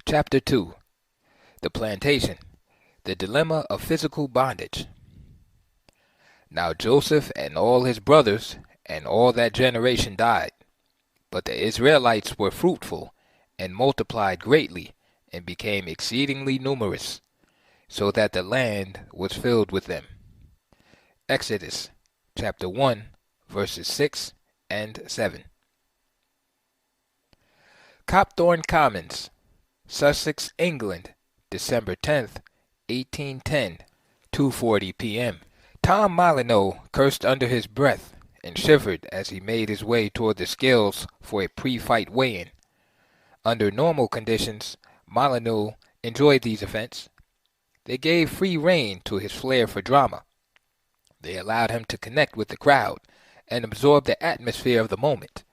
Chapter 2. The Plantation. The Dilemma of Physical Bondage. Now Joseph and all his brothers and all that generation died. But the Israelites were fruitful, and multiplied greatly, and became exceedingly numerous, so that the land was filled with them. Exodus chapter 1, verses 6 and 7. Copthorne Commons, Sussex, England, December 10th, 1810, 2:40 p.m. Tom Molyneux cursed under his breath and shivered as he made his way toward the scales for a pre-fight weigh-in. Under normal conditions, Molyneux enjoyed these events. They gave free rein to his flair for drama. They allowed him to connect with the crowd and absorb the atmosphere of the moment.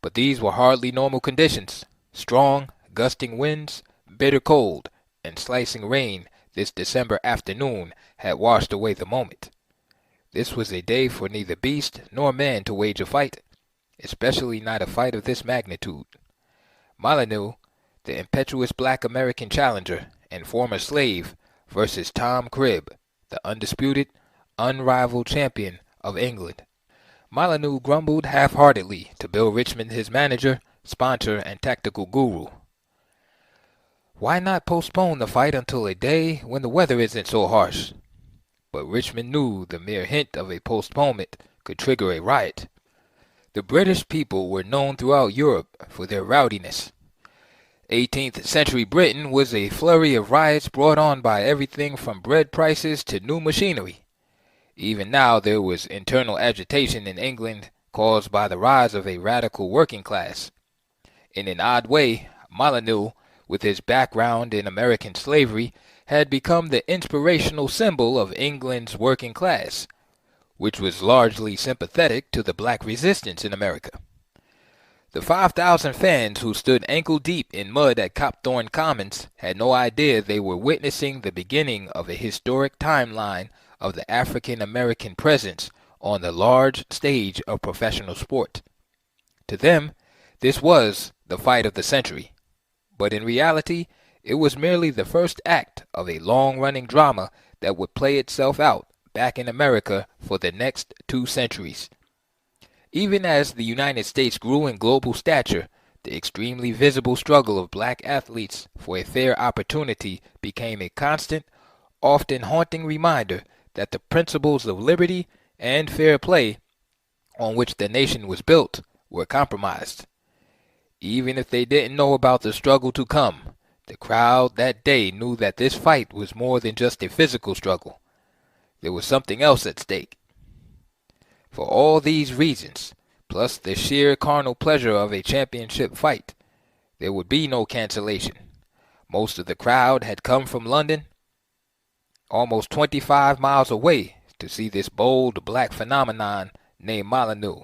But these were hardly normal conditions. Strong, gusting winds, bitter cold, and slicing rain this December afternoon had washed away the moment. This was a day for neither beast nor man to wage a fight, especially not a fight of this magnitude. Molyneux, the impetuous black American challenger and former slave, versus Tom Cribb, the undisputed, unrivaled champion of England. Molyneux grumbled half-heartedly to Bill Richmond, his manager, sponsor, and tactical guru. Why not postpone the fight until a day when the weather isn't so harsh? But Richmond knew the mere hint of a postponement could trigger a riot. The British people were known throughout Europe for their rowdiness. 18th century Britain was a flurry of riots brought on by everything from bread prices to new machinery. Even now there was internal agitation in England caused by the rise of a radical working class. In an odd way, Molyneux, with his background in American slavery, had become the inspirational symbol of England's working class, which was largely sympathetic to the black resistance in America. The 5,000 fans who stood ankle-deep in mud at Copthorne Commons had no idea they were witnessing the beginning of a historic timeline of the African-American presence on the large stage of professional sport. To them, this was the fight of the century, but in reality, it was merely the first act of a long-running drama that would play itself out back in America for the next 2 centuries. Even as the United States grew in global stature, the extremely visible struggle of black athletes for a fair opportunity became a constant, often haunting reminder that the principles of liberty and fair play on which the nation was built were compromised. Even if they didn't know about the struggle to come, the crowd that day knew that this fight was more than just a physical struggle. There was something else at stake. For all these reasons, plus the sheer carnal pleasure of a championship fight, there would be no cancellation. Most of the crowd had come from London, almost 25 miles away, to see this bold black phenomenon named Molyneux,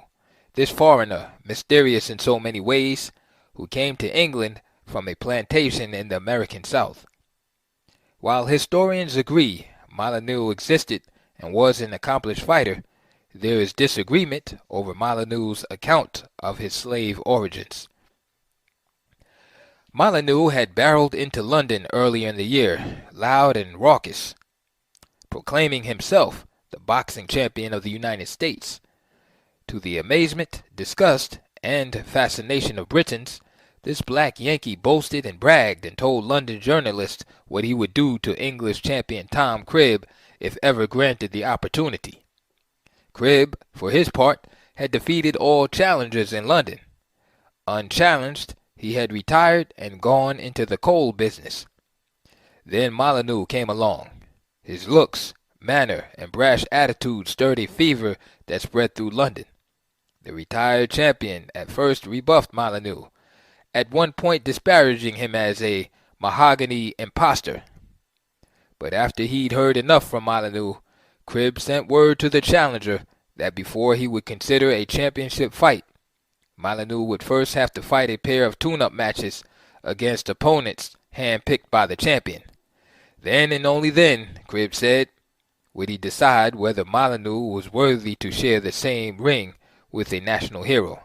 this foreigner, mysterious in so many ways, who came to England from a plantation in the American South. While historians agree Molyneux existed and was an accomplished fighter, there is disagreement over Molyneux's account of his slave origins. Molyneux had barreled into London earlier in the year, loud and raucous, proclaiming himself the boxing champion of the United States. To the amazement, disgust, and fascination of Britons, this black Yankee boasted and bragged and told London journalists what he would do to English champion Tom Cribb if ever granted the opportunity. Cribb, for his part, had defeated all challengers in London. Unchallenged, he had retired and gone into the coal business. Then Molyneux came along. His looks, manner, and brash attitude stirred a fever that spread through London. The retired champion at first rebuffed Molyneux, at one point disparaging him as a mahogany impostor. But after he'd heard enough from Molyneux, Cribb sent word to the challenger that before he would consider a championship fight, Molyneux would first have to fight a pair of tune-up matches against opponents hand-picked by the champion. Then and only then, Cribb said, would he decide whether Molyneux was worthy to share the same ring with a national hero.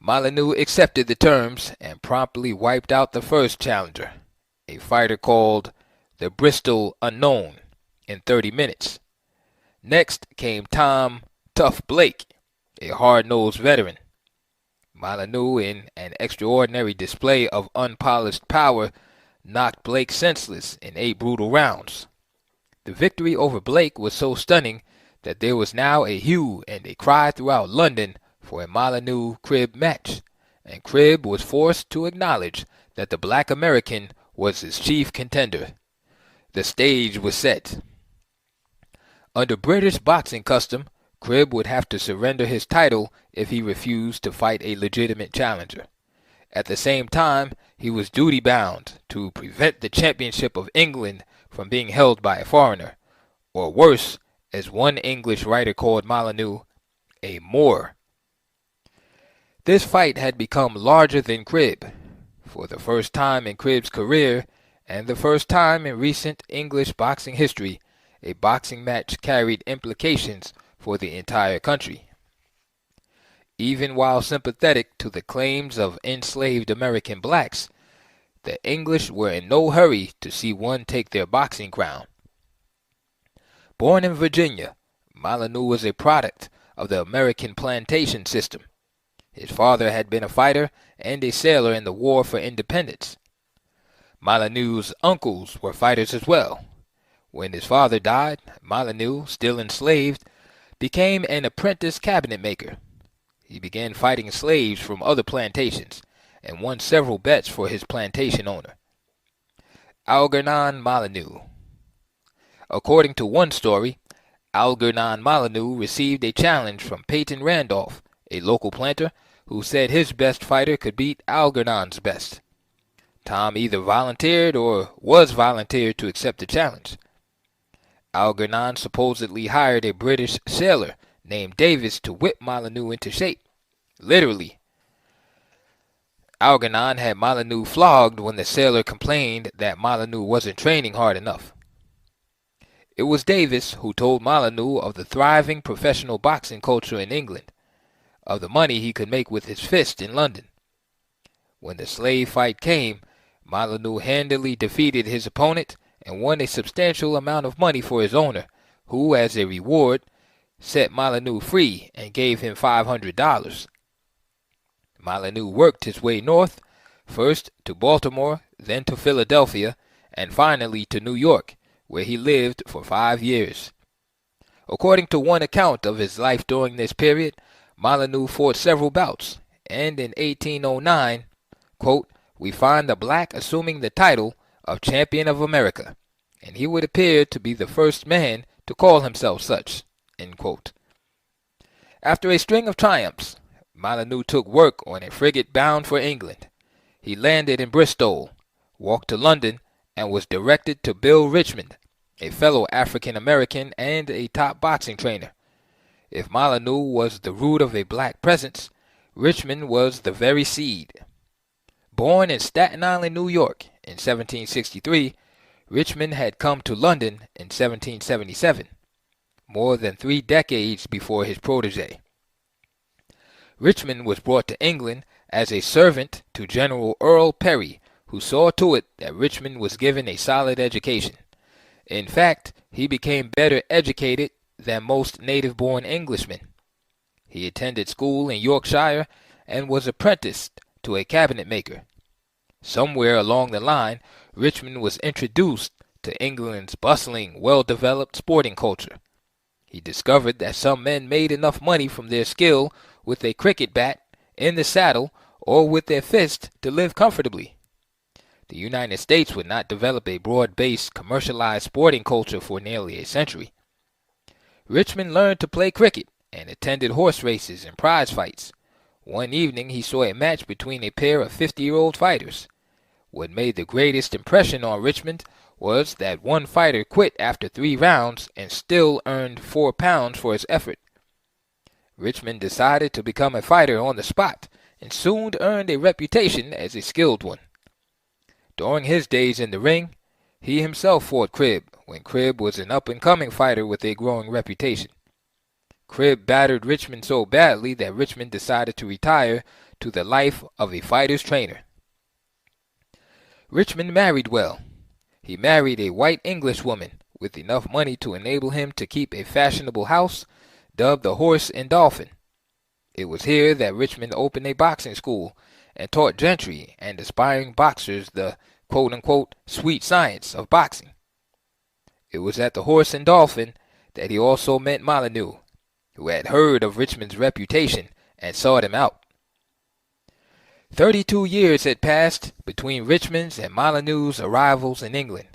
Molyneux accepted the terms and promptly wiped out the first challenger, a fighter called the Bristol Unknown, in 30 minutes. Next came Tom Tough Blake, a hard-nosed veteran. Molyneux, in an extraordinary display of unpolished power, knocked Blake senseless in 8 brutal rounds. The victory over Blake was so stunning that there was now a hue and a cry throughout London for a Molyneux-Cribb match, and Cribb was forced to acknowledge that the black American was his chief contender. The stage was set. Under British boxing custom, Cribb would have to surrender his title if he refused to fight a legitimate challenger. At the same time, he was duty-bound to prevent the championship of England from being held by a foreigner, or worse, as one English writer called Molyneux, a Moor. This fight had become larger than Cribb. For the first time in Cribb's career, and the first time in recent English boxing history, a boxing match carried implications for the entire country. Even while sympathetic to the claims of enslaved American blacks, the English were in no hurry to see one take their boxing crown. Born in Virginia, Molyneux was a product of the American plantation system. His father had been a fighter and a sailor in the War for Independence. Molyneux's uncles were fighters as well. When his father died, Molyneux, still enslaved, became an apprentice cabinet maker. He began fighting slaves from other plantations and won several bets for his plantation owner, Algernon Molyneux. According to one story, Algernon Molyneux received a challenge from Peyton Randolph, a local planter, who said his best fighter could beat Algernon's best. Tom either volunteered or was volunteered to accept the challenge. Algernon supposedly hired a British sailor named Davis to whip Molyneux into shape. Literally. Algernon had Molyneux flogged when the sailor complained that Molyneux wasn't training hard enough. It was Davis who told Molyneux of the thriving professional boxing culture in England, of the money he could make with his fist in London. When the slave fight came, Molyneux handily defeated his opponent and won a substantial amount of money for his owner, who, as a reward, set Molyneux free and gave him $500. Molyneux worked his way north, first to Baltimore, then to Philadelphia, and finally to New York, where he lived for 5 years. According to one account of his life during this period, Molyneux fought several bouts, and in 1809, quote, "we find the black assuming the title of Champion of America, and he would appear to be the first man to call himself such," end quote. After a string of triumphs, Molyneux took work on a frigate bound for England. He landed in Bristol, walked to London, and was directed to Bill Richmond, a fellow African-American and a top boxing trainer. If Molyneux was the root of a black presence, Richmond was the very seed. Born in Staten Island, New York, in 1763, Richmond had come to London in 1777, more than 3 decades before his protege. Richmond was brought to England as a servant to General Earl Perry, who saw to it that Richmond was given a solid education. In fact, he became better educated than most native-born Englishmen. He attended school in Yorkshire and was apprenticed to a cabinet maker. Somewhere along the line, Richmond was introduced to England's bustling, well-developed sporting culture. He discovered that some men made enough money from their skill with a cricket bat, in the saddle, or with their fist to live comfortably. The United States would not develop a broad-based, commercialized sporting culture for nearly a century. Richmond learned to play cricket and attended horse races and prize fights. One evening he saw a match between a pair of 50-year-old fighters. What made the greatest impression on Richmond was that one fighter quit after 3 rounds and still earned £4 for his effort. Richmond decided to become a fighter on the spot and soon earned a reputation as a skilled one. During his days in the ring, he himself fought Cribb when Cribb was an up-and-coming fighter with a growing reputation. Cribb battered Richmond so badly that Richmond decided to retire to the life of a fighter's trainer. Richmond married well. He married a white English woman with enough money to enable him to keep a fashionable house dubbed the Horse and Dolphin. It was here that Richmond opened a boxing school and taught gentry and aspiring boxers the quote-unquote sweet science of boxing. It was at the Horse and Dolphin that he also met Molyneux, who had heard of Richmond's reputation and sought him out. 32 years had passed between Richmond's and Molyneux's arrivals in England.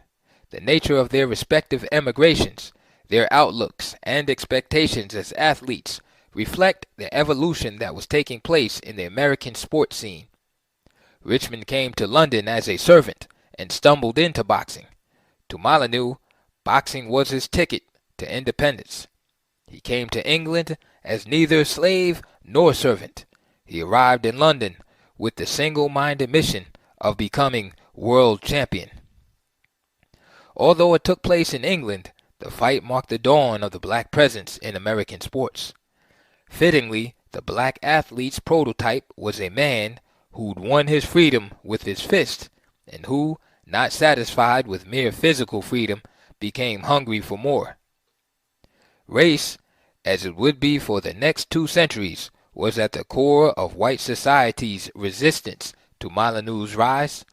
The nature of their respective emigrations, their outlooks, and expectations as athletes reflect the evolution that was taking place in the American sports scene. Richmond came to London as a servant and stumbled into boxing. To Molyneux, boxing was his ticket to independence. He came to England as neither slave nor servant. He arrived in London with the single-minded mission of becoming world champion. Although it took place in England, the fight marked the dawn of the black presence in American sports. Fittingly, the black athlete's prototype was a man who'd won his freedom with his fist, and who, not satisfied with mere physical freedom, became hungry for more. Race, as it would be for the next 2 centuries, was at the core of white society's resistance to Molyneux's rise.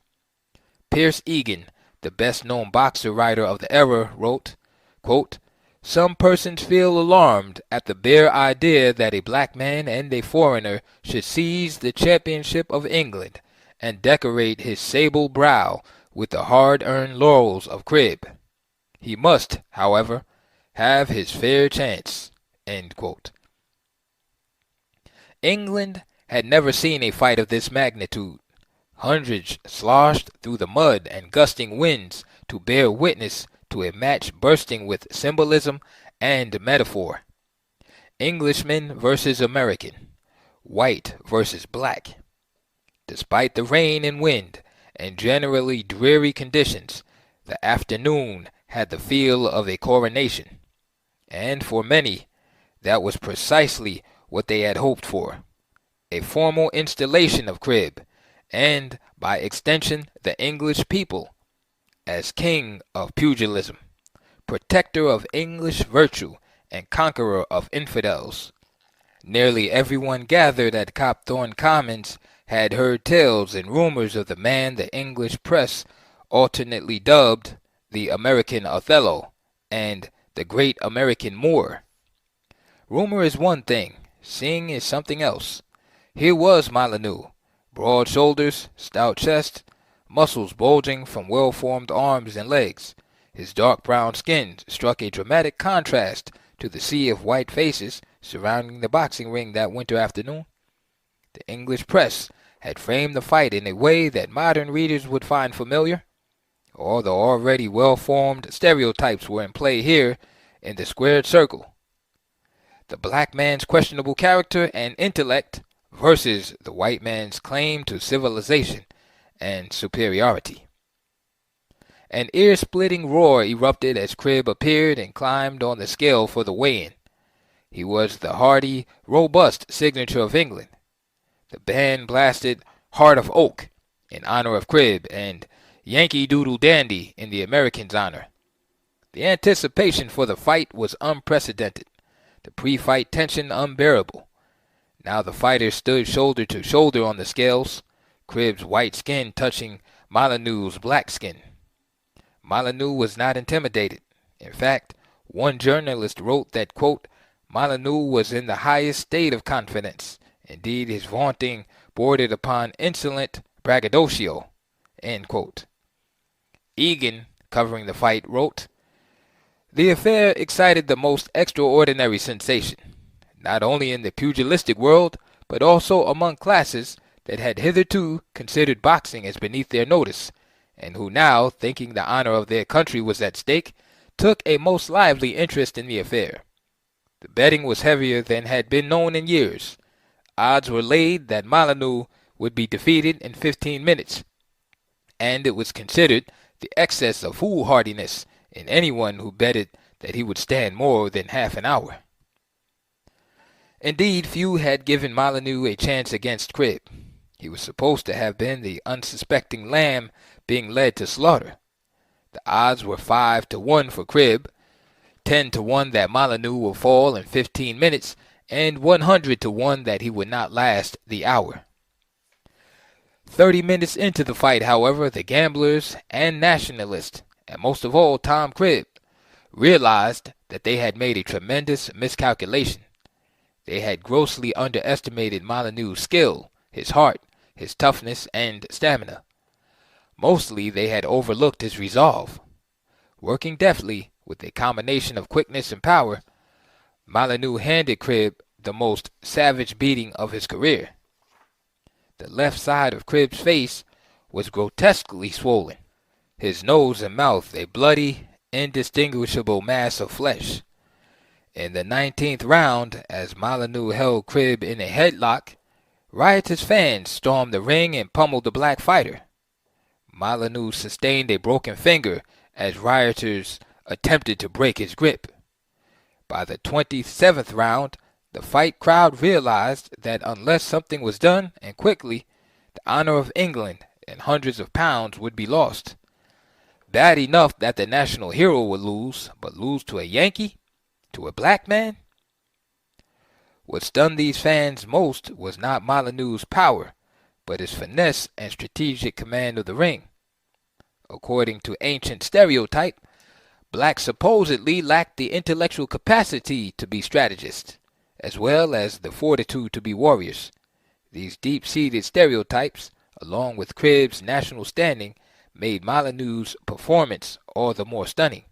Pierce Egan, the best-known boxer writer of the era, wrote, quote, "Some persons feel alarmed at the bare idea that a black man and a foreigner should seize the championship of England and decorate his sable brow with the hard-earned laurels of Cribb. He must, however, have his fair chance." End quote. England had never seen a fight of this magnitude. Hundreds sloshed through the mud and gusting winds to bear witness to a match bursting with symbolism and metaphor. Englishman versus American, white versus black. Despite the rain and wind and generally dreary conditions, the afternoon had the feel of a coronation, and for many, that was precisely what they had hoped for: a formal installation of Cribb, and, by extension, the English people, as king of pugilism, protector of English virtue, and conqueror of infidels. Nearly everyone gathered at Copthorne Commons had heard tales and rumors of the man the English press alternately dubbed the American Othello and the Great American Moor. Rumor is one thing, seeing is something else. Here was Molyneux, broad shoulders, stout chest, muscles bulging from well-formed arms and legs. His dark brown skin struck a dramatic contrast to the sea of white faces surrounding the boxing ring that winter afternoon. The English press had framed the fight in a way that modern readers would find familiar. All the already well-formed stereotypes were in play here in the squared circle. The black man's questionable character and intellect versus the white man's claim to civilization and superiority. An ear-splitting roar erupted as Cribb appeared and climbed on the scale for the weigh-in. He was the hardy, robust signature of England. The band blasted Heart of Oak in honor of Cribb and Yankee Doodle Dandy in the American's honor. The anticipation for the fight was unprecedented, the pre-fight tension unbearable. Now the fighters stood shoulder to shoulder on the scales, Cribb's white skin touching Molyneux's black skin. Molyneux was not intimidated. In fact, one journalist wrote that, quote, "Molyneux was in the highest state of confidence. Indeed, his vaunting bordered upon insolent braggadocio." End quote. Egan, covering the fight, wrote, "The affair excited the most extraordinary sensation, not only in the pugilistic world, but also among classes that had hitherto considered boxing as beneath their notice, and who now, thinking the honor of their country was at stake, took a most lively interest in the affair. The betting was heavier than had been known in years. Odds were laid that Molyneux would be defeated in 15 minutes, and it was considered the excess of foolhardiness in anyone who betted that he would stand more than half an hour. Indeed, few had given Molyneux a chance against Cribb. He was supposed to have been the unsuspecting lamb being led to slaughter. The odds were 5-1 for Cribb, 10-1 that Molyneux would fall in 15 minutes, and 100-1 that he would not last the hour. 30 minutes into the fight, however, the gamblers and nationalists, and most of all Tom Cribb, realized that they had made a tremendous miscalculation. They had grossly underestimated Molyneux's skill, his heart, his toughness, and stamina. Mostly they had overlooked his resolve. Working deftly, with a combination of quickness and power, Molyneux handed Cribb the most savage beating of his career. The left side of Cribb's face was grotesquely swollen, his nose and mouth a bloody, indistinguishable mass of flesh. In the 19th round, as Molyneux held Cribb in a headlock, riotous fans stormed the ring and pummeled the black fighter. Molyneux sustained a broken finger as rioters attempted to break his grip. By the 27th round, the fight crowd realized that unless something was done, and quickly, the honor of England and hundreds of pounds would be lost. Bad enough that the national hero would lose, but lose to a Yankee? To a black man? What stunned these fans most was not Molyneux's power, but his finesse and strategic command of the ring. According to ancient stereotype, blacks supposedly lacked the intellectual capacity to be strategists, as well as the fortitude to be warriors. These deep-seated stereotypes, along with Cribb's national standing, made Molyneux's performance all the more stunning.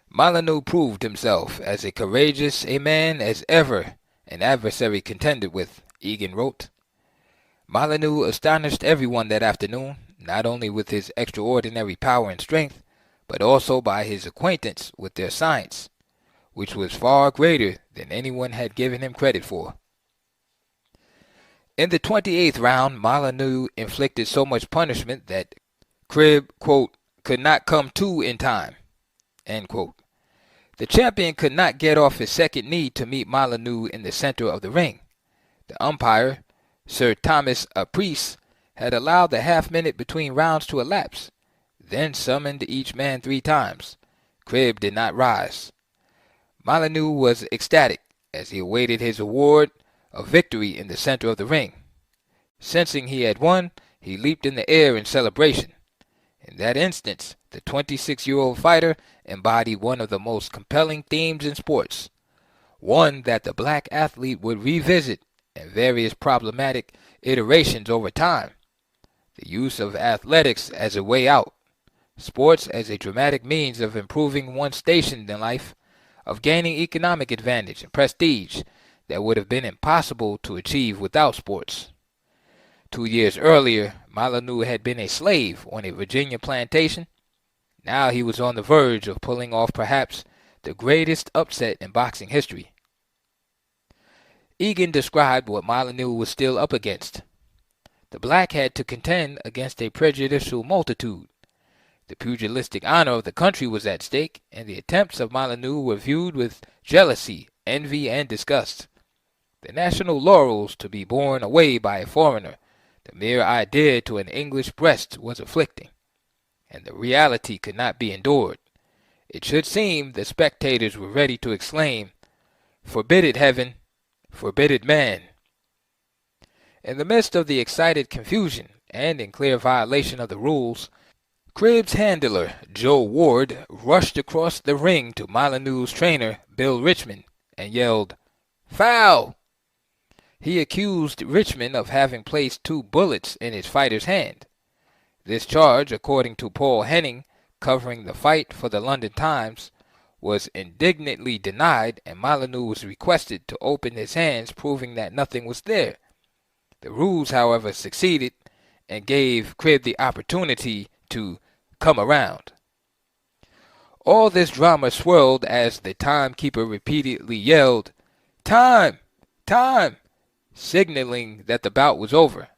Molyneux proved himself as courageous a man as ever an adversary contended with, Egan wrote. Molyneux astonished everyone that afternoon, not only with his extraordinary power and strength, but also by his acquaintance with their science, which was far greater than anyone had given him credit for. In the 28th round, Molyneux inflicted so much punishment that Cribb, quote, could not come to in time, end quote. The champion could not get off his second knee to meet Molyneux in the center of the ring. The umpire, Sir Thomas Aprice, had allowed the half-minute between rounds to elapse, then summoned each man 3 times. Cribb did not rise. Molyneux was ecstatic as he awaited his award of victory in the center of the ring. Sensing he had won, he leaped in the air in celebration. In that instance, the 26-year-old fighter embodied one of the most compelling themes in sports, one that the black athlete would revisit in various problematic iterations over time. The use of athletics as a way out, sports as a dramatic means of improving one's station in life, of gaining economic advantage and prestige that would have been impossible to achieve without sports. 2 years earlier, Molyneux had been a slave on a Virginia plantation. Now he was on the verge of pulling off perhaps the greatest upset in boxing history. Egan described what Molyneux was still up against. The black had to contend against a prejudicial multitude. The pugilistic honor of the country was at stake, and the attempts of Molyneux were viewed with jealousy, envy, and disgust. The national laurels to be borne away by a foreigner, the mere idea to an English breast was afflicting, and the reality could not be endured. It should seem the spectators were ready to exclaim, "Forbid it, heaven! Forbid it, man!" In the midst of the excited confusion, and in clear violation of the rules, Cribb's handler, Joe Ward, rushed across the ring to Molyneux's trainer, Bill Richmond, and yelled, "Foul!" He accused Richmond of having placed 2 bullets in his fighter's hand. This charge, according to Paul Henning, covering the fight for the London Times, was indignantly denied, and Molyneux was requested to open his hands, proving that nothing was there. The ruse, however, succeeded, and gave Cribb the opportunity to come around. All this drama swirled as the timekeeper repeatedly yelled, "Time! Time!" signaling that the bout was over.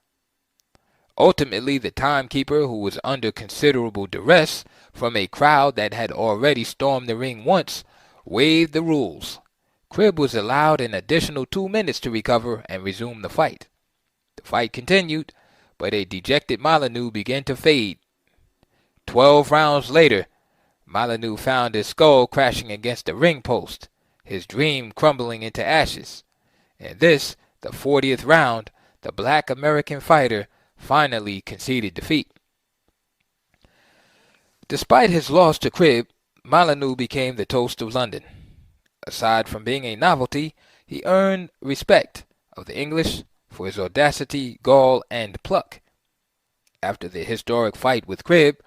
Ultimately, the timekeeper, who was under considerable duress from a crowd that had already stormed the ring once, waived the rules. Cribb was allowed an additional 2 minutes to recover and resume the fight. The fight continued, but a dejected Molyneux began to fade. 12 rounds later, Molyneux found his skull crashing against a ring post, his dream crumbling into ashes. In this, the 40th round, the black American fighter finally conceded defeat. Despite his loss to Cribb, Molyneux became the toast of London. Aside from being a novelty, he earned respect of the English for his audacity, gall, and pluck. After the historic fight with Cribb,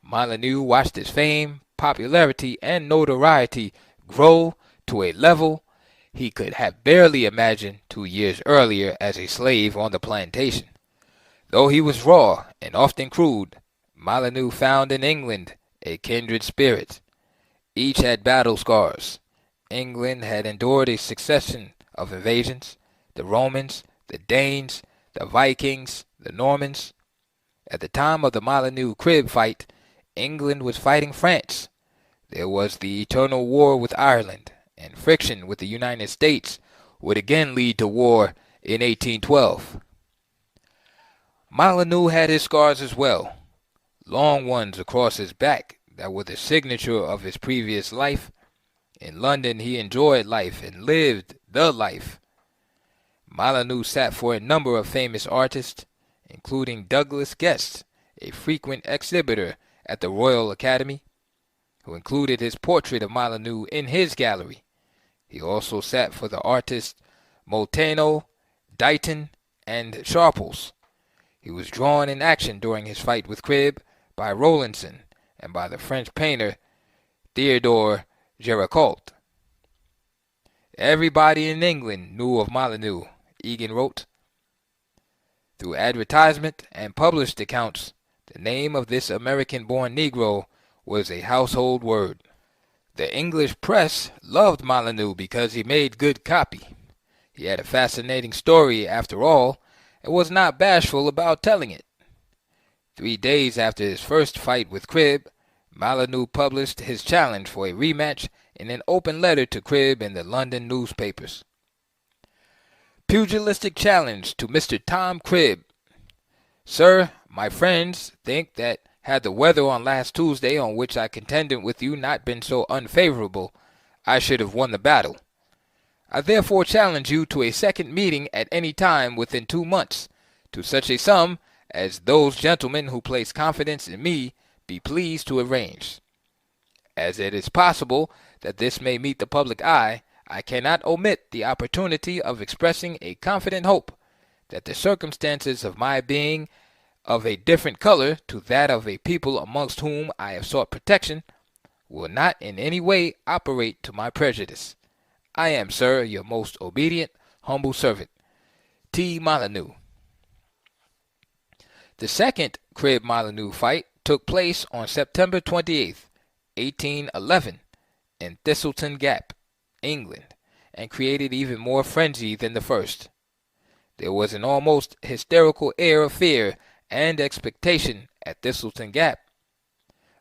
Molyneux watched his fame, popularity, and notoriety grow to a level he could have barely imagined 2 years earlier as a slave on the plantation. Though he was raw and often crude, Molyneux found in England a kindred spirit. Each had battle scars. England had endured a succession of invasions: the Romans, the Danes, the Vikings, the Normans. At the time of the Molyneux-Cribb fight, England was fighting France. There was the eternal war with Ireland, and friction with the United States would again lead to war in 1812. Molyneux had his scars as well, long ones across his back that were the signature of his previous life. In London he enjoyed life and lived the life. Molyneux sat for a number of famous artists, including Douglas Guest, a frequent exhibitor at the Royal Academy, who included his portrait of Molyneux in his gallery. He also sat for the artists Molteno, Dighton, and Sharples. He was drawn in action during his fight with Cribb by Rowlandson and by the French painter Theodore Géricault. Everybody in England knew of Molyneux, Egan wrote. Through advertisement and published accounts, the name of this American-born Negro was a household word. The English press loved Molyneux because he made good copy. He had a fascinating story, after all, and was not bashful about telling it. 3 days after his first fight with Cribb, Molyneux published his challenge for a rematch in an open letter to Cribb in the London newspapers. Pugilistic challenge to Mr. Tom Cribb. Sir, my friends think that had the weather on last Tuesday, on which I contended with you, not been so unfavorable, I should have won the battle. I therefore challenge you to a second meeting at any time within 2 months, to such a sum as those gentlemen who place confidence in me be pleased to arrange. As it is possible that this may meet the public eye, I cannot omit the opportunity of expressing a confident hope that the circumstances of my being of a different color to that of a people amongst whom I have sought protection will not in any way operate to my prejudice. I am, sir, your most obedient, humble servant, T. Molyneux. The second Cribb-Molyneux fight took place on September 28, 1811, in Thistleton Gap, England, and created even more frenzy than the first. There was an almost hysterical air of fear and expectation at Thistleton Gap.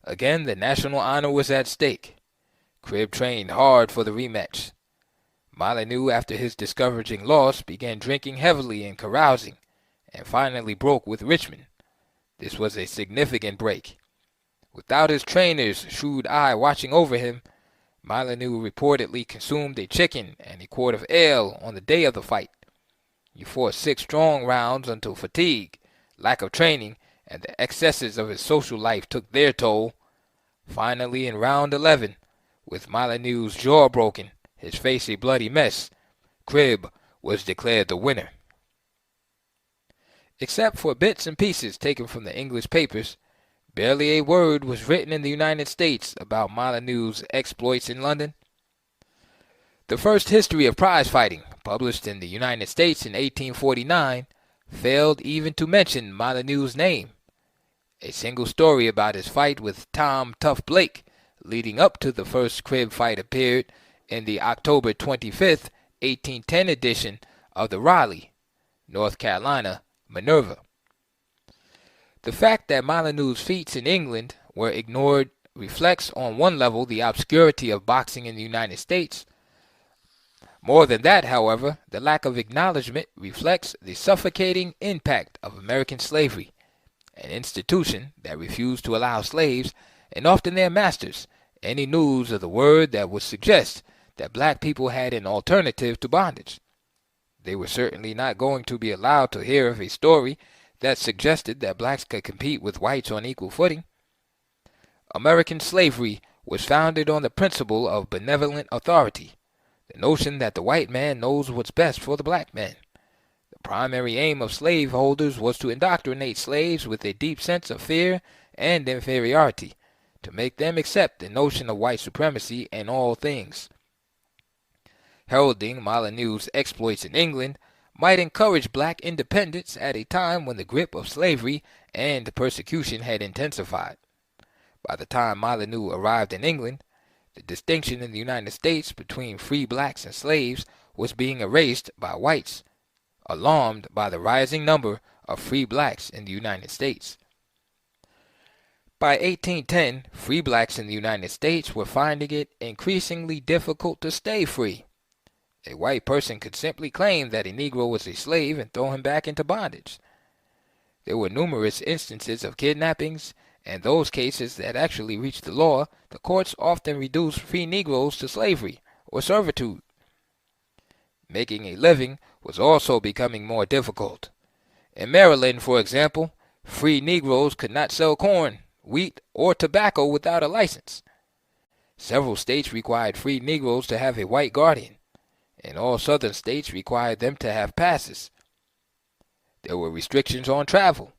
Again, the national honor was at stake. Cribb trained hard for the rematch. Molyneux, after his discouraging loss, began drinking heavily and carousing, and finally broke with Richmond. This was a significant break. Without his trainer's shrewd eye watching over him, Molyneux reportedly consumed a chicken and a quart of ale on the day of the fight. He fought 6 strong rounds until fatigue, lack of training, and the excesses of his social life took their toll. Finally, in round 11, with Molyneux's jaw broken, his face a bloody mess, Cribb was declared the winner. Except for bits and pieces taken from the English papers, barely a word was written in the United States about Molyneux's exploits in London. The first history of prize fighting, published in the United States in 1849, failed even to mention Molyneux's name. A single story about his fight with Tom Tough Blake leading up to the first Cribb fight appeared in the October 25, 1810 edition of the Raleigh, North Carolina, Minerva. The fact that Molyneux's feats in England were ignored reflects on one level the obscurity of boxing in the United States. More than that, however, the lack of acknowledgment reflects the suffocating impact of American slavery, an institution that refused to allow slaves, and often their masters, any news of the word that would suggest that black people had an alternative to bondage. They were certainly not going to be allowed to hear of a story that suggested that blacks could compete with whites on equal footing. American slavery was founded on the principle of benevolent authority, the notion that the white man knows what's best for the black man. The primary aim of slaveholders was to indoctrinate slaves with a deep sense of fear and inferiority, to make them accept the notion of white supremacy in all things. Heralding Molyneux's exploits in England might encourage black independence at a time when the grip of slavery and persecution had intensified. By the time Molyneux arrived in England, the distinction in the United States between free blacks and slaves was being erased by whites, alarmed by the rising number of free blacks in the United States. By 1810, free blacks in the United States were finding it increasingly difficult to stay free. A white person could simply claim that a Negro was a slave and throw him back into bondage. There were numerous instances of kidnappings, and those cases that actually reached the law, the courts often reduced free Negroes to slavery or servitude. Making a living was also becoming more difficult. In Maryland, for example, free Negroes could not sell corn, wheat, or tobacco without a license. Several states required free Negroes to have a white guardian, and all southern states required them to have passes. There were restrictions on travel.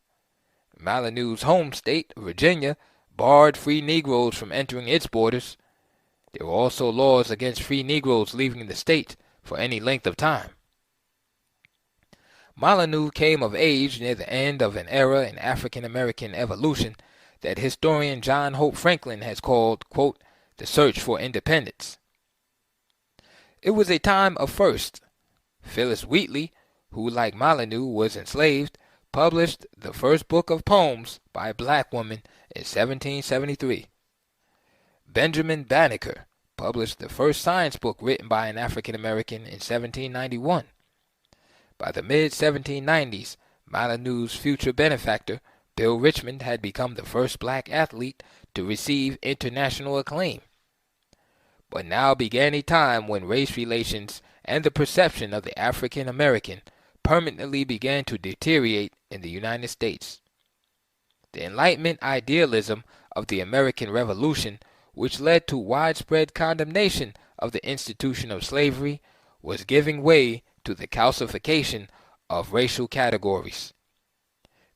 Molyneux's home state, Virginia, barred free Negroes from entering its borders. There were also laws against free Negroes leaving the state for any length of time. Molyneux came of age near the end of an era in African American evolution that historian John Hope Franklin has called, quote, the search for independence. It was a time of firsts. Phyllis Wheatley, who like Molyneux was enslaved, published the first book of poems by a black woman in 1773. Benjamin Banneker published the first science book written by an African American in 1791. By the mid-1790s, Molyneux's future benefactor, Bill Richmond, had become the first black athlete to receive international acclaim. But now began a time when race relations and the perception of the African American permanently began to deteriorate in the United States. The Enlightenment idealism of the American Revolution, which led to widespread condemnation of the institution of slavery, was giving way to the calcification of racial categories.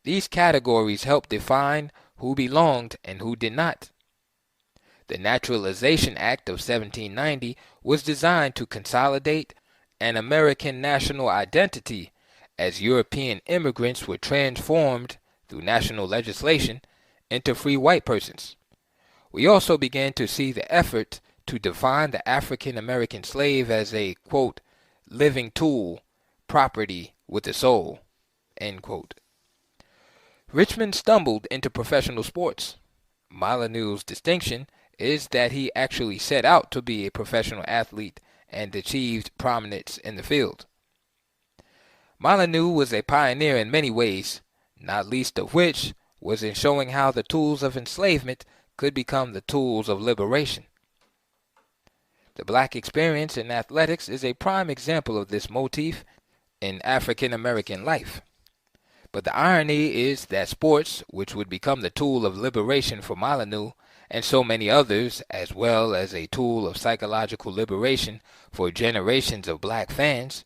These categories helped define who belonged and who did not. The Naturalization Act of 1790 was designed to consolidate an American national identity as European immigrants were transformed through national legislation into free white persons. We also began to see the effort to define the African American slave as a, quote, living tool, property with a soul, end quote. Richmond stumbled into professional sports. Molyneux's distinction is that he actually set out to be a professional athlete and achieved prominence in the field. Molyneux was a pioneer in many ways, not least of which was in showing how the tools of enslavement could become the tools of liberation. The black experience in athletics is a prime example of this motif in African American life. But the irony is that sports, which would become the tool of liberation for Molyneux and so many others, as well as a tool of psychological liberation for generations of black fans,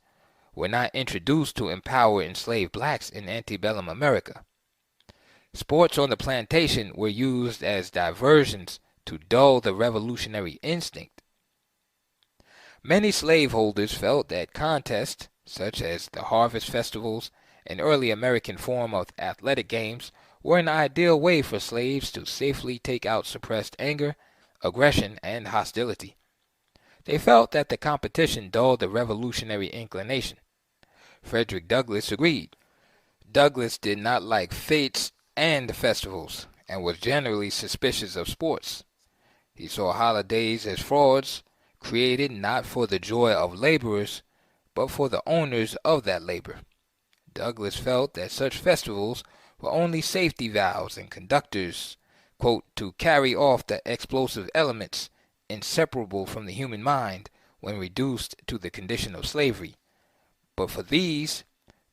were not introduced to empower enslaved blacks in antebellum America. Sports on the plantation were used as diversions to dull the revolutionary instinct. Many slaveholders felt that contests, such as the harvest festivals, an early American form of athletic games, were an ideal way for slaves to safely take out suppressed anger, aggression, and hostility. They felt that the competition dulled the revolutionary inclination. Frederick Douglass agreed. Douglass did not like fetes and festivals, and was generally suspicious of sports. He saw holidays as frauds, created not for the joy of laborers, but for the owners of that labor. Douglas felt that such festivals were only safety valves and conductors, quote, to carry off the explosive elements inseparable from the human mind when reduced to the condition of slavery. But for these,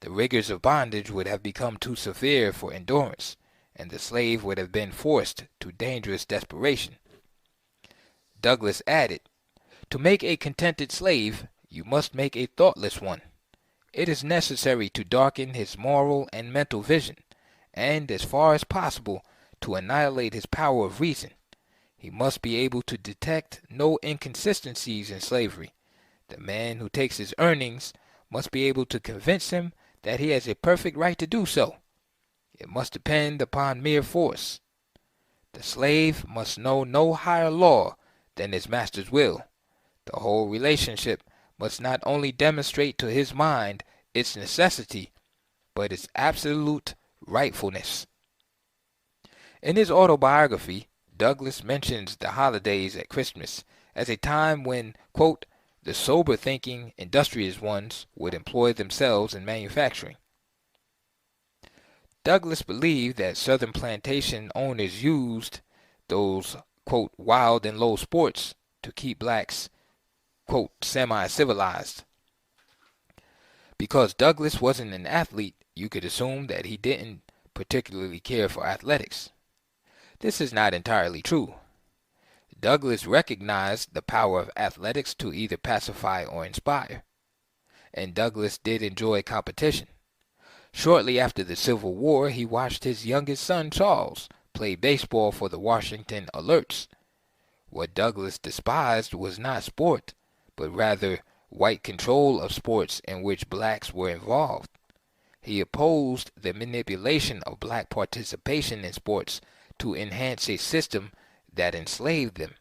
the rigors of bondage would have become too severe for endurance, and the slave would have been forced to dangerous desperation. Douglas added, "To make a contented slave, you must make a thoughtless one. It is necessary to darken his moral and mental vision, and, as far as possible, to annihilate his power of reason. He must be able to detect no inconsistencies in slavery. The man who takes his earnings must be able to convince him that he has a perfect right to do so. It must depend upon mere force. The slave must know no higher law than his master's will. The whole relationship must not only demonstrate to his mind its necessity, but its absolute rightfulness." In his autobiography, Douglas mentions the holidays at Christmas as a time when, quote, the sober-thinking, industrious ones would employ themselves in manufacturing. Douglas believed that Southern plantation owners used those, quote, wild and low sports to keep blacks, quote, semi-civilized. Because Douglas wasn't an athlete, you could assume that he didn't particularly care for athletics. This is not entirely true. Douglas recognized the power of athletics to either pacify or inspire, and Douglas did enjoy competition. Shortly after the Civil War, he watched his youngest son, Charles, play baseball for the Washington Alerts. What Douglas despised was not sport, but rather white control of sports in which blacks were involved. He opposed the manipulation of black participation in sports to enhance a system that enslaved them.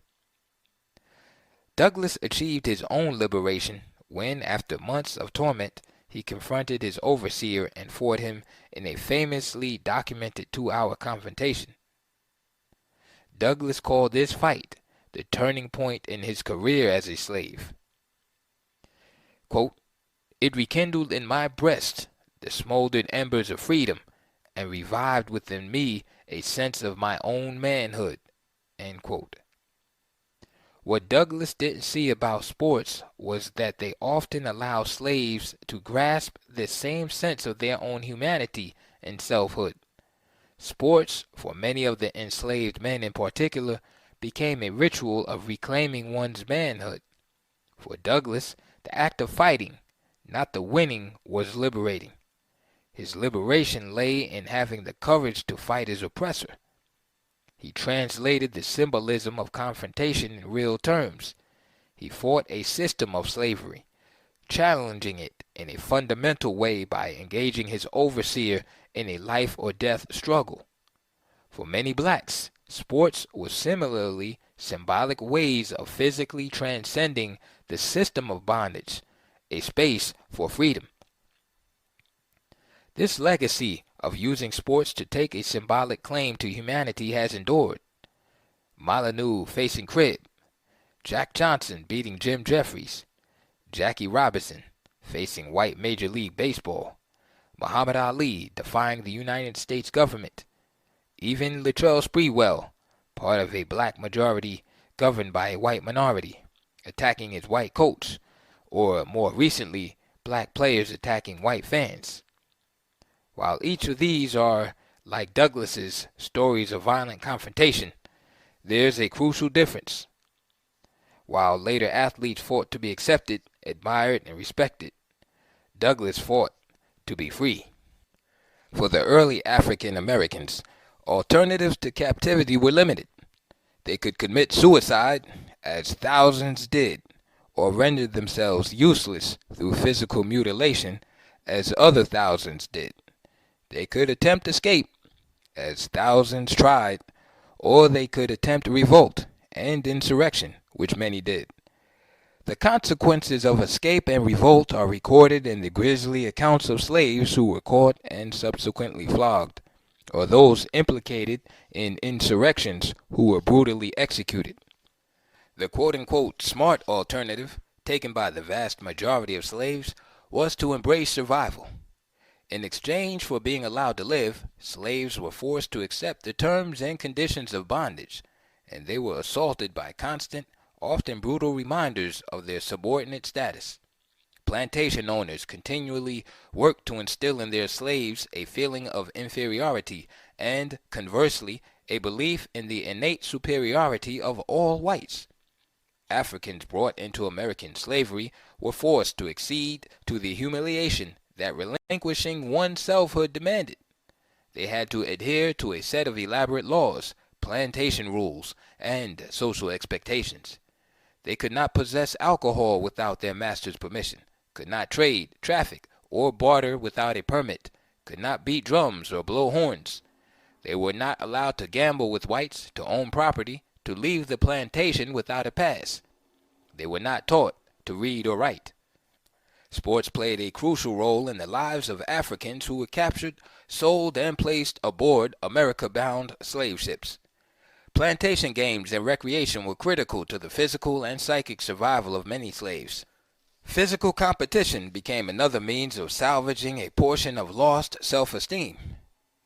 Douglas achieved his own liberation when, after months of torment, he confronted his overseer and fought him in a famously documented 2-hour confrontation. Douglas called this fight the turning point in his career as a slave. Quote, "It rekindled in my breast the smoldered embers of freedom, and revived within me a sense of my own manhood." End quote. What Douglas didn't see about sports was that they often allow slaves to grasp the same sense of their own humanity and selfhood. Sports, for many of the enslaved men in particular, became a ritual of reclaiming one's manhood. For Douglas, the act of fighting, not the winning, was liberating. His liberation lay in having the courage to fight his oppressor. He translated the symbolism of confrontation in real terms. He fought a system of slavery, challenging it in a fundamental way by engaging his overseer in a life-or-death struggle. For many blacks, sports were similarly symbolic ways of physically transcending the system of bondage, a space for freedom. This legacy of using sports to take a symbolic claim to humanity has endured. Molyneux facing Cribb, Jack Johnson beating Jim Jeffries, Jackie Robinson facing white Major League Baseball, Muhammad Ali defying the United States government, even Latrell Sprewell, part of a black majority governed by a white minority, attacking his white coach, or more recently, black players attacking white fans. While each of these are, like Douglas's, stories of violent confrontation, there's a crucial difference. While later athletes fought to be accepted, admired, and respected, Douglas fought to be free. For the early African Americans, alternatives to captivity were limited. They could commit suicide, as thousands did, or render themselves useless through physical mutilation, as other thousands did. They could attempt escape, as thousands tried, or they could attempt revolt and insurrection, which many did. The consequences of escape and revolt are recorded in the grisly accounts of slaves who were caught and subsequently flogged, or those implicated in insurrections who were brutally executed. The quote-unquote smart alternative, taken by the vast majority of slaves, was to embrace survival. In exchange for being allowed to live, slaves were forced to accept the terms and conditions of bondage, and they were assaulted by constant, often brutal reminders of their subordinate status. Plantation owners continually worked to instill in their slaves a feeling of inferiority and, conversely, a belief in the innate superiority of all whites. Africans brought into American slavery were forced to accede to the humiliation that relinquishing one's selfhood demanded. They had to adhere to a set of elaborate laws, plantation rules, and social expectations. They could not possess alcohol without their master's permission, could not trade, traffic, or barter without a permit, could not beat drums or blow horns. They were not allowed to gamble with whites, to own property, to leave the plantation without a pass. They were not taught to read or write. Sports played a crucial role in the lives of Africans who were captured, sold, and placed aboard America-bound slave ships. Plantation games and recreation were critical to the physical and psychic survival of many slaves. Physical competition became another means of salvaging a portion of lost self-esteem.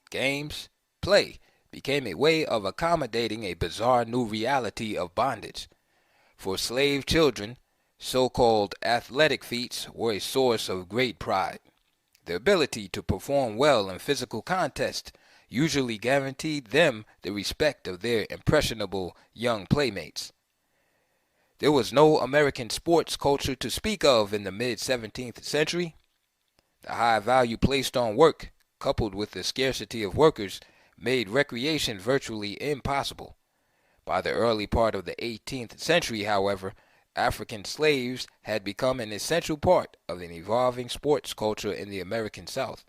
Games, play, became a way of accommodating a bizarre new reality of bondage. For slave children, so-called athletic feats were a source of great pride. The ability to perform well in physical contests usually guaranteed them the respect of their impressionable young playmates. There was no American sports culture to speak of in the mid-17th century. The high value placed on work, coupled with the scarcity of workers, made recreation virtually impossible. By the early part of the 18th century, however, African slaves had become an essential part of an evolving sports culture in the American South.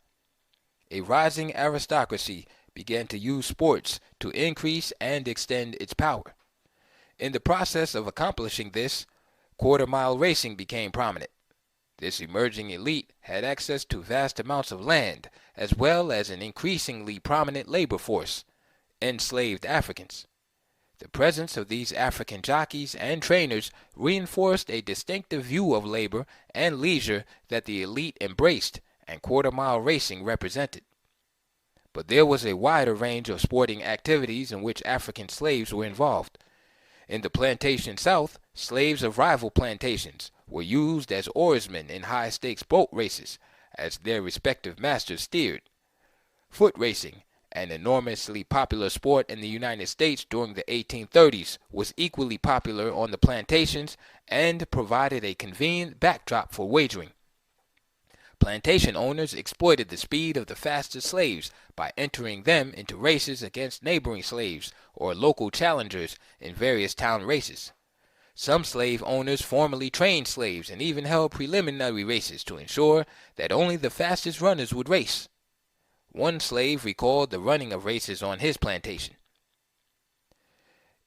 A rising aristocracy began to use sports to increase and extend its power. In the process of accomplishing this, quarter-mile racing became prominent. This emerging elite had access to vast amounts of land, as well as an increasingly prominent labor force, enslaved Africans. The presence of these African jockeys and trainers reinforced a distinctive view of labor and leisure that the elite embraced and quarter-mile racing represented. But there was a wider range of sporting activities in which African slaves were involved. In the plantation South, slaves of rival plantations were used as oarsmen in high-stakes boat races, as their respective masters steered. Foot racing, an enormously popular sport in the United States during the 1830s, was equally popular on the plantations and provided a convenient backdrop for wagering. Plantation owners exploited the speed of the faster slaves by entering them into races against neighboring slaves or local challengers in various town races. Some slave owners formally trained slaves and even held preliminary races to ensure that only the fastest runners would race. One slave recalled the running of races on his plantation.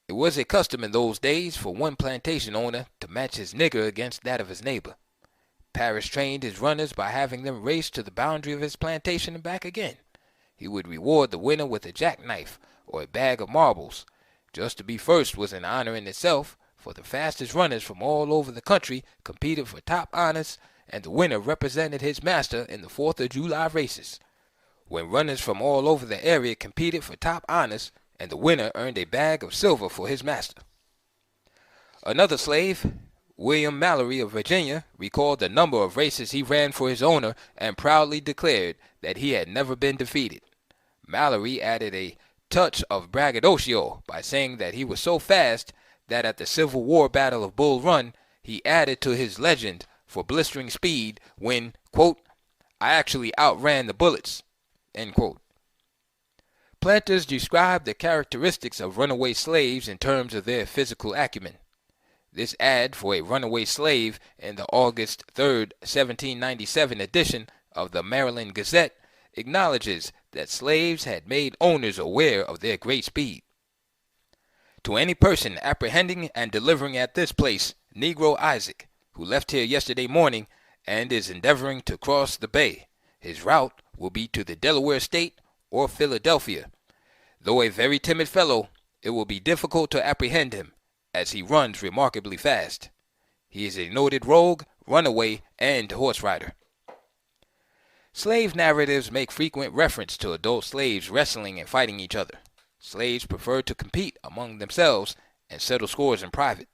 It was a custom in those days for one plantation owner to match his nigger against that of his neighbor. Parrish trained his runners by having them race to the boundary of his plantation and back again. He would reward the winner with a jackknife or a bag of marbles. Just to be first was an honor in itself, for the fastest runners from all over the country competed for top honors, and the winner represented his master in the 4th of July races. When runners from all over the area competed for top honors, and the winner earned a bag of silver for his master. Another slave, William Mallory of Virginia, recalled the number of races he ran for his owner and proudly declared that he had never been defeated. Mallory added a touch of braggadocio by saying that he was so fast that at the Civil War Battle of Bull Run, he added to his legend for blistering speed when, quote, "I actually outran the bullets," end quote. Planters described the characteristics of runaway slaves in terms of their physical acumen. This ad for a runaway slave in the August 3, 1797 edition of the Maryland Gazette acknowledges that slaves had made owners aware of their great speed. To any person apprehending and delivering at this place Negro Isaac, who left here yesterday morning and is endeavoring to cross the bay, his route will be to the Delaware State or Philadelphia. Though a very timid fellow, it will be difficult to apprehend him. as he runs remarkably fast. He is a noted rogue, runaway, and horse rider. Slave narratives make frequent reference to adult slaves wrestling and fighting each other. Slaves preferred to compete among themselves and settle scores in private.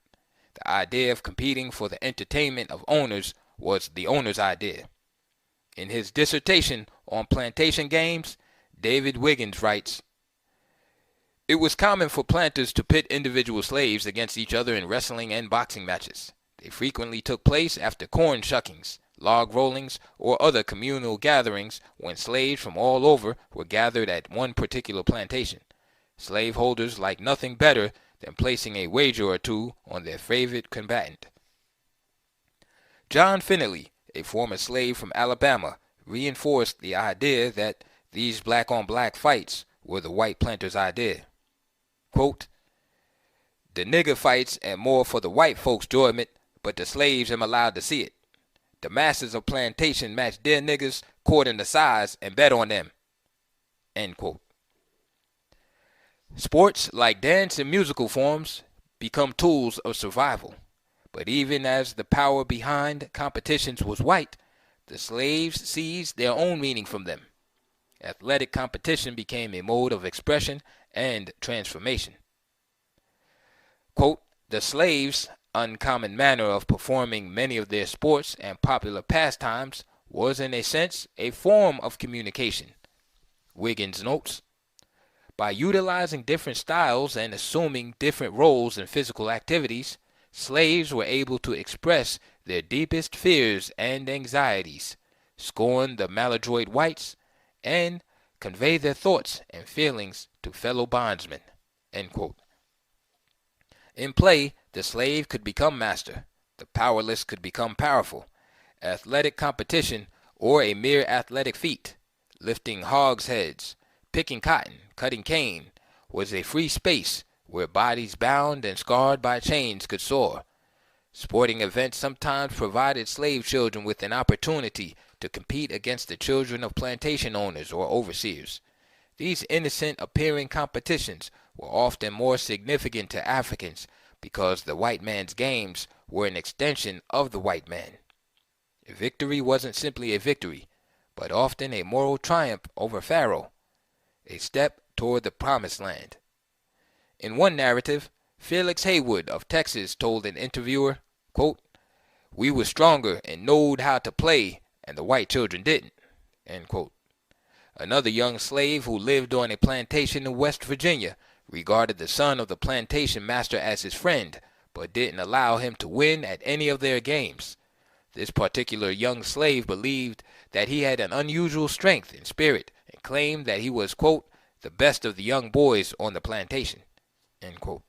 The idea of competing for the entertainment of owners was the owner's idea. In his dissertation on plantation games, David Wiggins writes, "It was common for planters to pit individual slaves against each other in wrestling and boxing matches. They frequently took place after corn shuckings, log rollings, or other communal gatherings when slaves from all over were gathered at one particular plantation. Slaveholders liked nothing better than placing a wager or two on their favorite combatant." John Finley, a former slave from Alabama, reinforced the idea that these black-on-black fights were the white planters' idea. Quote, "The nigger fights are more for the white folks' enjoyment, but the slaves am allowed to see it. The masters of plantation match their niggers according to size and bet on them." End quote. Sports, like dance and musical forms, become tools of survival. But even as the power behind competitions was white, the slaves seized their own meaning from them. Athletic competition became a mode of expression and transformation. Quote, "The slaves' uncommon manner of performing many of their sports and popular pastimes was in a sense a form of communication," Wiggins notes. By utilizing different styles and assuming different roles in physical activities, slaves were able to express their deepest fears and anxieties, scorn the maladroit whites, and convey their thoughts and feelings to fellow bondsmen. End quote. In play, the slave could become master, the powerless could become powerful. Athletic competition, or a mere athletic feat, lifting hogsheads, picking cotton, cutting cane, was a free space where bodies bound and scarred by chains could soar. Sporting events sometimes provided slave children with an opportunity to compete against the children of plantation owners or overseers. These innocent-appearing competitions were often more significant to Africans because the white man's games were an extension of the white man. A victory wasn't simply a victory, but often a moral triumph over Pharaoh, a step toward the promised land. In one narrative, Felix Haywood of Texas told an interviewer, quote, "We were stronger and knowed how to play, and the white children didn't." End quote. Another young slave who lived on a plantation in West Virginia regarded the son of the plantation master as his friend, but didn't allow him to win at any of their games. This particular young slave believed that he had an unusual strength and spirit and claimed that he was, quote, "the best of the young boys on the plantation." End quote.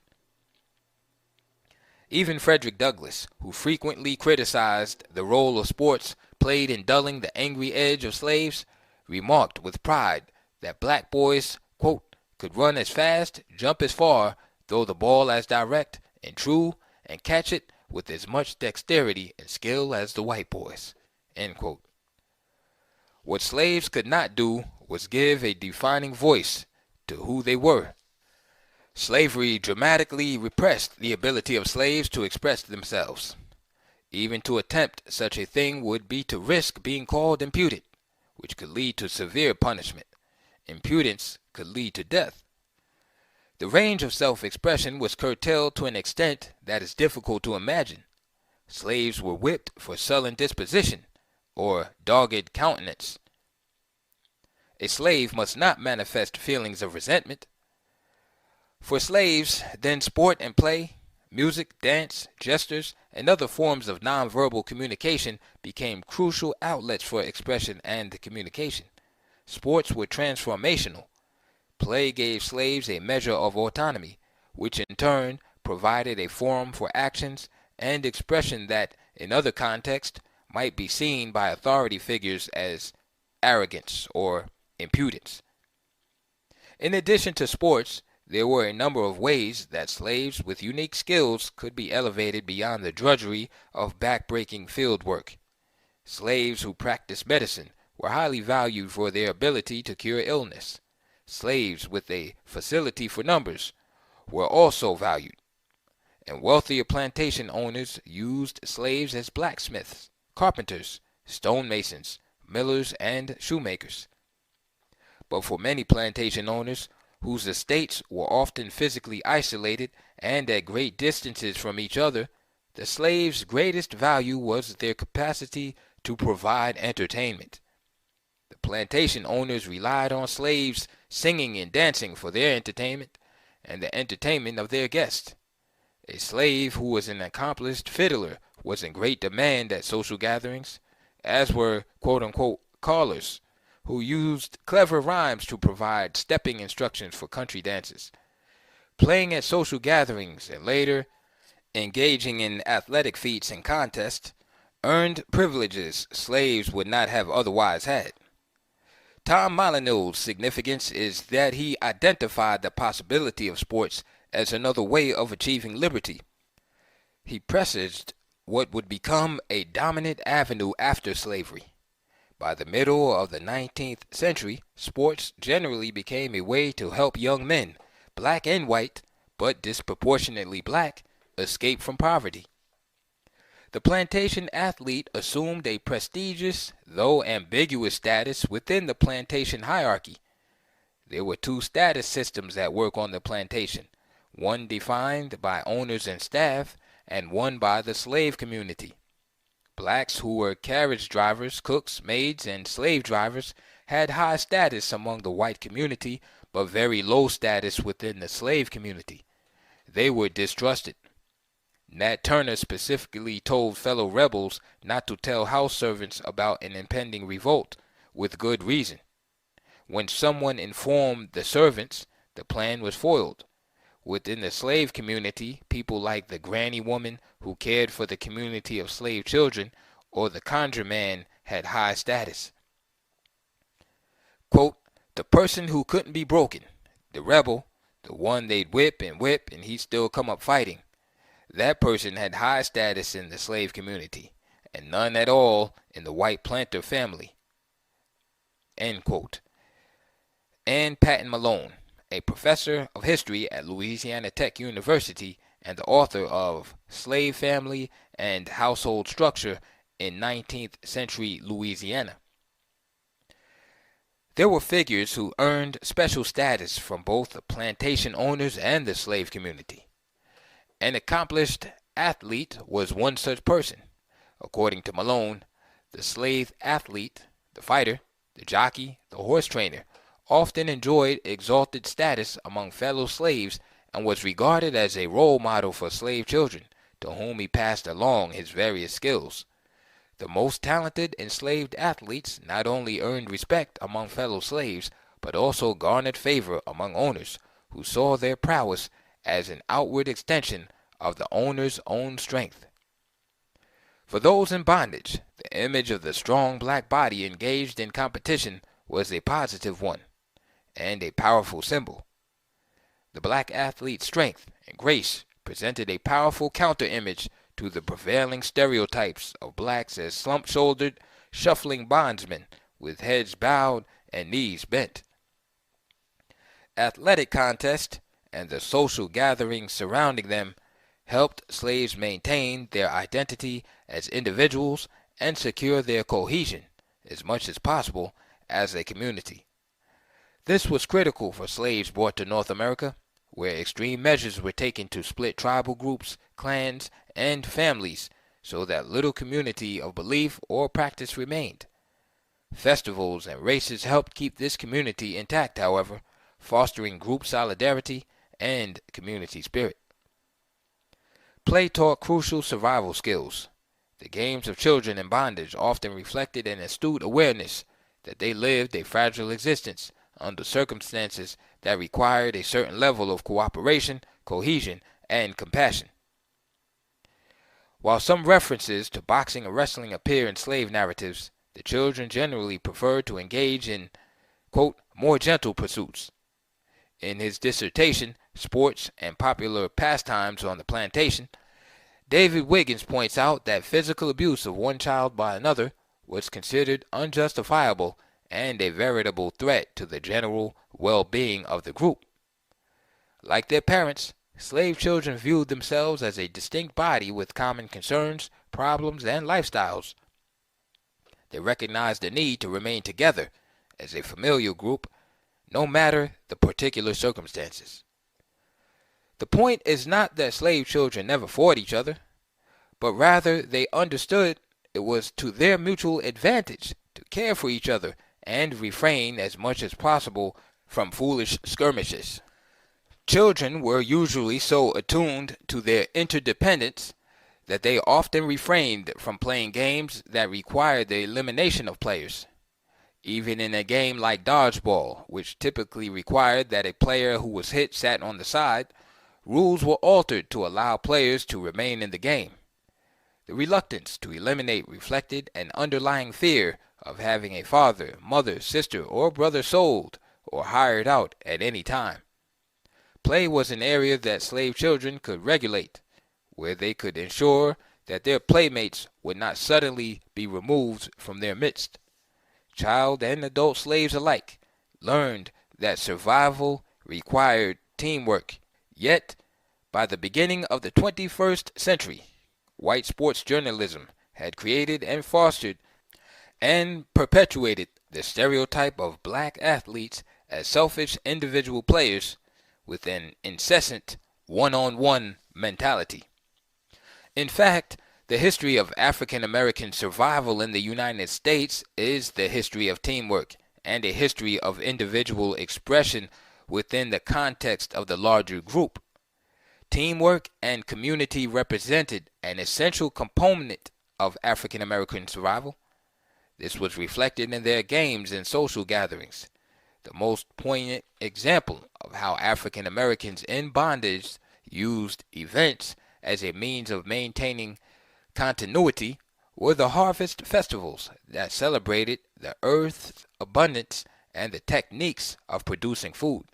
Even Frederick Douglass, who frequently criticized the role of sports played in dulling the angry edge of slaves, remarked with pride that black boys, quote, "could run as fast, jump as far, throw the ball as direct and true, and catch it with as much dexterity and skill as the white boys." End quote. What slaves could not do was give a defining voice to who they were. Slavery dramatically repressed the ability of slaves to express themselves. Even to attempt such a thing would be to risk being called impudent, which could lead to severe punishment. Impudence could lead to death. The range of self-expression was curtailed to an extent that is difficult to imagine. Slaves were whipped for sullen disposition, or dogged countenance. A slave must not manifest feelings of resentment. For slaves, then sport and play, music, dance, gestures, and other forms of nonverbal communication became crucial outlets for expression and communication. Sports were transformational. Play gave slaves a measure of autonomy, which in turn provided a forum for actions and expression that, in other contexts, might be seen by authority figures as arrogance or impudence. In addition to sports, there were a number of ways that slaves with unique skills could be elevated beyond the drudgery of back-breaking field work. Slaves who practiced medicine were highly valued for their ability to cure illness. Slaves with a facility for numbers were also valued. and wealthier plantation owners used slaves as blacksmiths, carpenters, stonemasons, millers, and shoemakers. But for many plantation owners, whose estates were often physically isolated and at great distances from each other, the slaves' greatest value was their capacity to provide entertainment. The plantation owners relied on slaves singing and dancing for their entertainment and the entertainment of their guests. A slave who was an accomplished fiddler was in great demand at social gatherings, as were quote-unquote callers, who used clever rhymes to provide stepping instructions for country dances. Playing at social gatherings and later engaging in athletic feats and contests earned privileges slaves would not have otherwise had. Tom Molyneux's significance is that he identified the possibility of sports as another way of achieving liberty. He presaged what would become a dominant avenue after slavery. By the middle of the 19th century, sports generally became a way to help young men, black and white, but disproportionately black, escape from poverty. The plantation athlete assumed a prestigious, though ambiguous status within the plantation hierarchy. There were two status systems at work on the plantation, one defined by owners and staff, and one by the slave community. Blacks who were carriage drivers, cooks, maids, and slave drivers had high status among the white community, but very low status within the slave community. They were distrusted. Nat Turner specifically told fellow rebels not to tell house servants about an impending revolt, with good reason. When someone informed the servants, the plan was foiled. Within the slave community, people like the granny woman who cared for the community of slave children or the conjure man had high status. Quote, the person who couldn't be broken, the rebel, the one they'd whip and he'd still come up fighting. That person had high status in the slave community and none at all in the white planter family. End quote. Ann Patton Malone, a professor of history at Louisiana Tech University and the author of Slave Family and Household Structure in 19th Century Louisiana. There were figures who earned special status from both the plantation owners and the slave community. An accomplished athlete was one such person. According to Malone, the slave athlete, the fighter, the jockey, the horse trainer, often enjoyed exalted status among fellow slaves and was regarded as a role model for slave children, to whom he passed along his various skills. The most talented enslaved athletes not only earned respect among fellow slaves, but also garnered favor among owners, who saw their prowess as an outward extension of the owner's own strength. For those in bondage, the image of the strong black body engaged in competition was a positive one, and a powerful symbol. The black athlete's strength and grace presented a powerful counter-image to the prevailing stereotypes of blacks as slump-shouldered, shuffling bondsmen with heads bowed and knees bent. Athletic contests and the social gatherings surrounding them helped slaves maintain their identity as individuals and secure their cohesion, as much as possible, as a community. This was critical for slaves brought to North America, where extreme measures were taken to split tribal groups, clans, and families, so that little community of belief or practice remained. Festivals and races helped keep this community intact, however, fostering group solidarity and community spirit. Play taught crucial survival skills. The games of children in bondage often reflected an astute awareness that they lived a fragile existence under circumstances that required a certain level of cooperation, cohesion, and compassion. While some references to boxing and wrestling appear in slave narratives, the children generally preferred to engage in, quote, more gentle pursuits. In his dissertation, Sports and Popular Pastimes on the Plantation, David Wiggins points out that physical abuse of one child by another was considered unjustifiable and a veritable threat to the general well-being of the group. Like their parents, Slave children viewed themselves as a distinct body with common concerns, problems, and lifestyles. They recognized the need to remain together as a familial group, no matter the particular circumstances. The point is not that slave children never fought each other, but rather they understood it was to their mutual advantage to care for each other and refrain as much as possible from foolish skirmishes. Children were usually so attuned to their interdependence that they often refrained from playing games that required the elimination of players. Even in a game like dodgeball, which typically required that a player who was hit sat on the side, rules were altered to allow players to remain in the game. The reluctance to eliminate reflected an underlying fear of having a father, mother, sister, or brother sold or hired out at any time. Play was an area that slave children could regulate, where they could ensure that their playmates would not suddenly be removed from their midst. Child and adult slaves alike learned that survival required teamwork. Yet, by the beginning of the 21st century, white sports journalism had created and fostered and perpetuated the stereotype of black athletes as selfish individual players with an incessant one-on-one mentality. In fact, the history of African American survival in the United States is the history of teamwork and a history of individual expression within the context of the larger group. Teamwork and community represented an essential component of African American survival. This was reflected in their games and social gatherings. The most poignant example of how African Americans in bondage used events as a means of maintaining continuity were the harvest festivals that celebrated the earth's abundance and the techniques of producing food.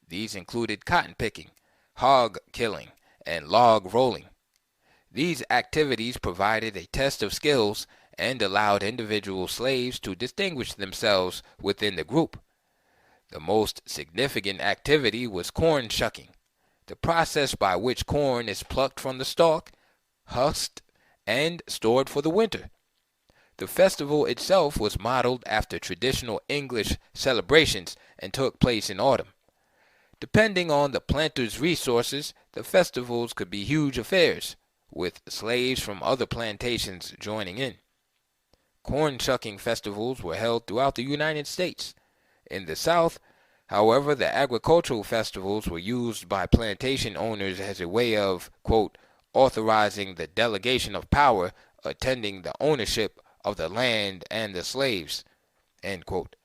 These included cotton picking, hog killing, and log rolling. These activities provided a test of skills and allowed individual slaves to distinguish themselves within the group. The most significant activity was corn shucking, the process by which corn is plucked from the stalk, husked, and stored for the winter. The festival itself was modeled after traditional English celebrations and took place in autumn. Depending on the planter's resources, the festivals could be huge affairs, with slaves from other plantations joining in. Corn shucking festivals were held throughout the United States. In the South, however, the agricultural festivals were used by plantation owners as a way of, quote, authorizing the delegation of power attending the ownership of the land and the slaves, end quote.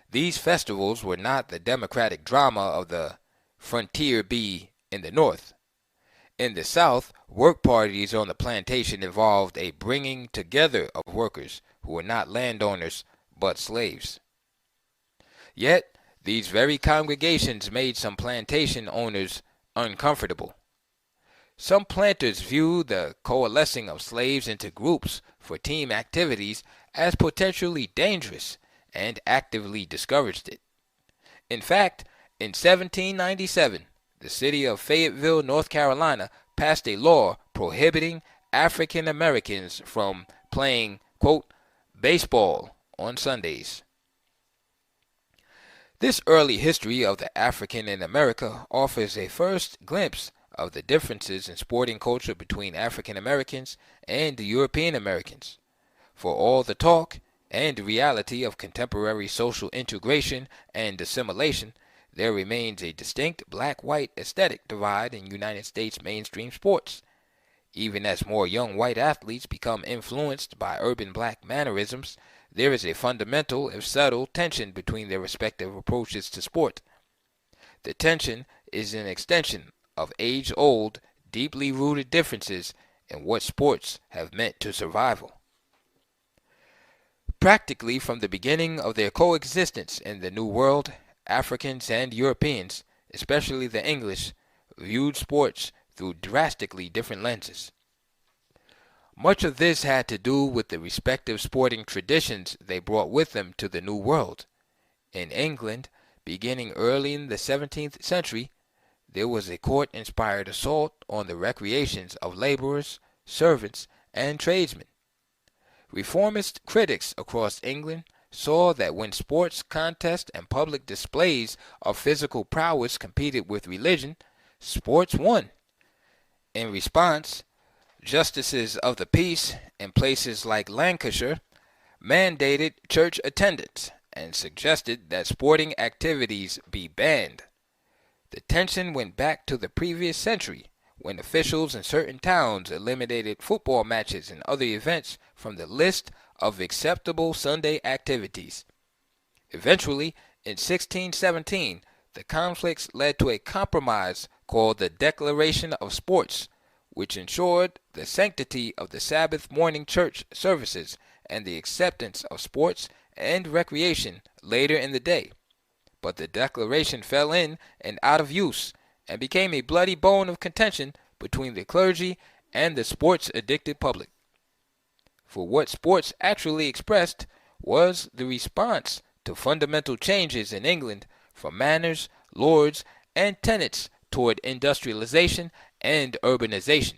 These festivals were not the democratic drama of the frontier bee in the North. In the South, work parties on the plantation involved a bringing together of workers who were not landowners but slaves. Yet, these very congregations made some plantation owners uncomfortable. Some planters viewed the coalescing of slaves into groups for team activities as potentially dangerous and actively discouraged it. In fact, in 1797, the city of Fayetteville, North Carolina, passed a law prohibiting African Americans from playing, quote, baseball on Sundays. This early history of the African in America offers a first glimpse of the differences in sporting culture between African Americans and European Americans. For all the talk and reality of contemporary social integration and assimilation, there remains a distinct black-white aesthetic divide in United States mainstream sports. Even as more young white athletes become influenced by urban black mannerisms, there is a fundamental, if subtle, tension between their respective approaches to sport. The tension is an extension of age-old, deeply rooted differences in what sports have meant to survival. Practically from the beginning of their coexistence in the New World, Africans and Europeans, especially the English, viewed sports through drastically different lenses. Much of this had to do with the respective sporting traditions they brought with them to the New World. In England, beginning early in the 17th century, there was a court-inspired assault on the recreations of laborers, servants, and tradesmen. Reformist critics across England saw that when sports contests and public displays of physical prowess competed with religion, sports won. In response, justices of the peace in places like Lancashire mandated church attendance and suggested that sporting activities be banned. The tension went back to the previous century, when officials in certain towns eliminated football matches and other events from the list of acceptable Sunday activities. Eventually, in 1617, the conflicts led to a compromise called the Declaration of Sports, which ensured the sanctity of the Sabbath morning church services and the acceptance of sports and recreation later in the day. But the declaration fell in and out of use and became a bloody bone of contention between the clergy and the sports-addicted public. For what sports actually expressed was the response to fundamental changes in England from manners, lords, and tenants toward industrialization and urbanization.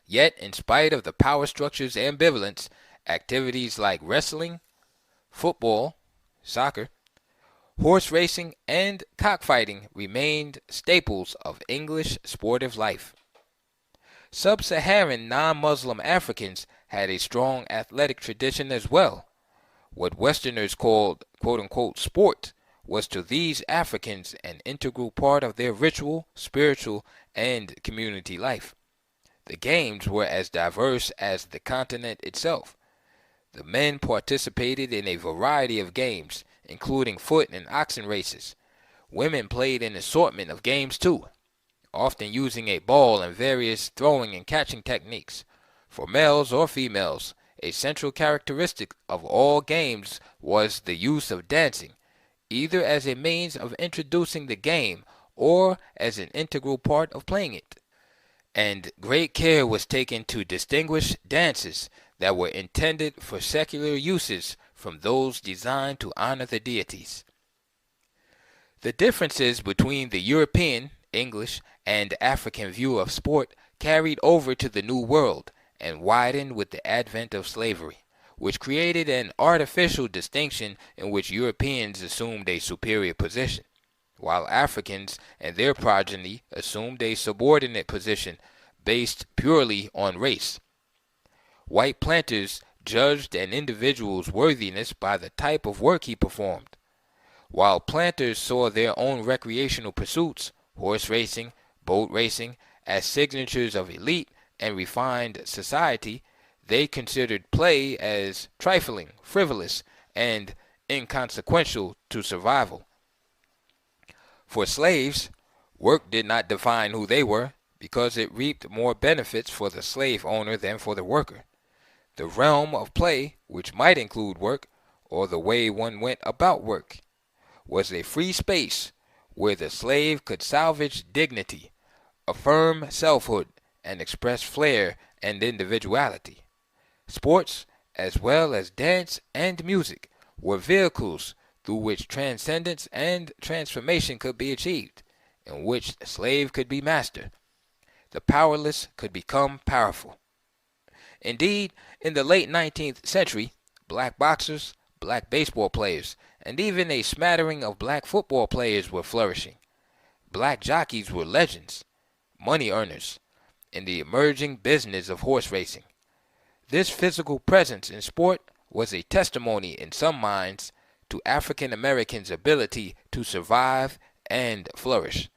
Yet, in spite of the power structure's ambivalence, activities like wrestling, football, soccer, horse racing, and cockfighting remained staples of English sportive life. Sub-Saharan non-Muslim Africans had a strong athletic tradition as well. What Westerners called quote-unquote sport was to these Africans an integral part of their ritual, spiritual, and community life. The games were as diverse as the continent itself. The men participated in a variety of games, including foot and oxen races. Women played an assortment of games too, often using a ball and various throwing and catching techniques. For males or females, a central characteristic of all games was the use of dancing, either as a means of introducing the game or as an integral part of playing it. And great care was taken to distinguish dances that were intended for secular uses from those designed to honor the deities. The differences between the European, English, and African view of sport carried over to the New World and widened with the advent of slavery, which created an artificial distinction in which Europeans assumed a superior position, while Africans and their progeny assumed a subordinate position based purely on race. White planters judged an individual's worthiness by the type of work he performed, while planters saw their own recreational pursuits, horse racing, boat racing, as signatures of elite and refined society. They considered play as trifling, frivolous, and inconsequential to survival. For slaves, work did not define who they were, because it reaped more benefits for the slave owner than for the worker. The realm of play, which might include work, or the way one went about work, was a free space where the slave could salvage dignity, affirm selfhood, and express flair and individuality. Sports, as well as dance and music, were vehicles through which transcendence and transformation could be achieved, in which the slave could be master. The powerless could become powerful. Indeed, in the late 19th century, black boxers, black baseball players, and even a smattering of black football players were flourishing. Black jockeys were legends, money earners, in the emerging business of horse racing. This physical presence in sport was a testimony in some minds to African Americans' ability to survive and flourish.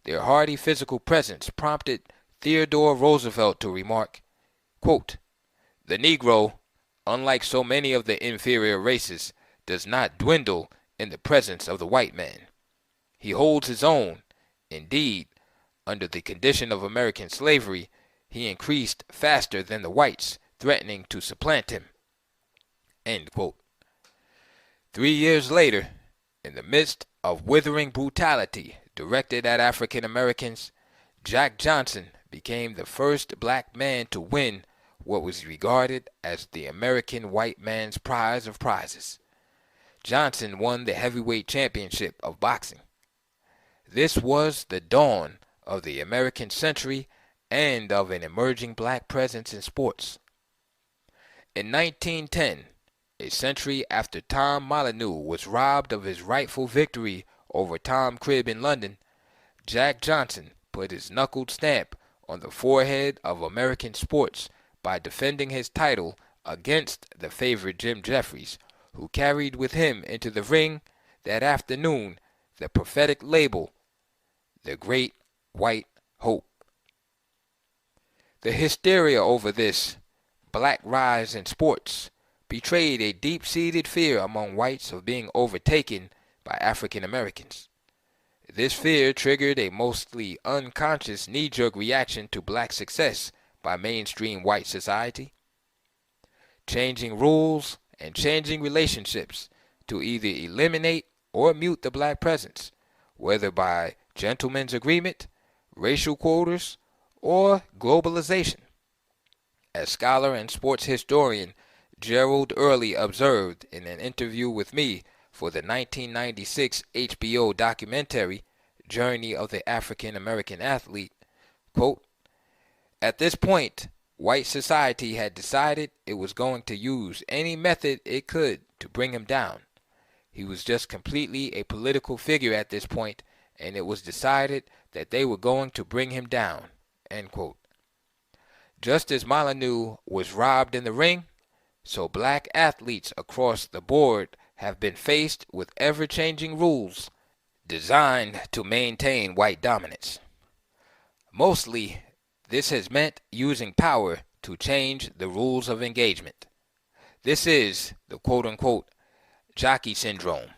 Their hardy physical presence prompted Theodore Roosevelt to remark, quote, "The Negro, unlike so many of the inferior races, does not dwindle in the presence of the white man. He holds his own. Indeed, under the condition of American slavery, he increased faster than the whites, threatening to supplant him." End quote. 3 years later, in the midst of withering brutality directed at African Americans, Jack Johnson became the first black man to win what was regarded as the American white man's prize of prizes. Johnson won the heavyweight championship of boxing. This was the dawn of the American century and of an emerging black presence in sports. In 1910, a century after Tom Molyneux was robbed of his rightful victory over Tom Cribb in London, Jack Johnson put his knuckled stamp on the forehead of American sports by defending his title against the favorite Jim Jeffries, who carried with him into the ring that afternoon the prophetic label, the Great White Hope. The hysteria over this black rise in sports betrayed a deep-seated fear among whites of being overtaken by African Americans. This fear triggered a mostly unconscious knee-jerk reaction to black success by mainstream white society, changing rules and changing relationships to either eliminate or mute the black presence, whether by gentlemen's agreement, racial quotas, or globalization. As scholar and sports historian Gerald Early observed in an interview with me for the 1996 HBO documentary Journey of the African American Athlete, quote, "At this point, white society had decided it was going to use any method it could to bring him down. He was just completely a political figure at this point, and it was decided that they were going to bring him down." End quote. Just as Molyneux was robbed in the ring, so black athletes across the board have been faced with ever-changing rules designed to maintain white dominance. Mostly, this has meant using power to change the rules of engagement. This is the quote-unquote jockey syndrome.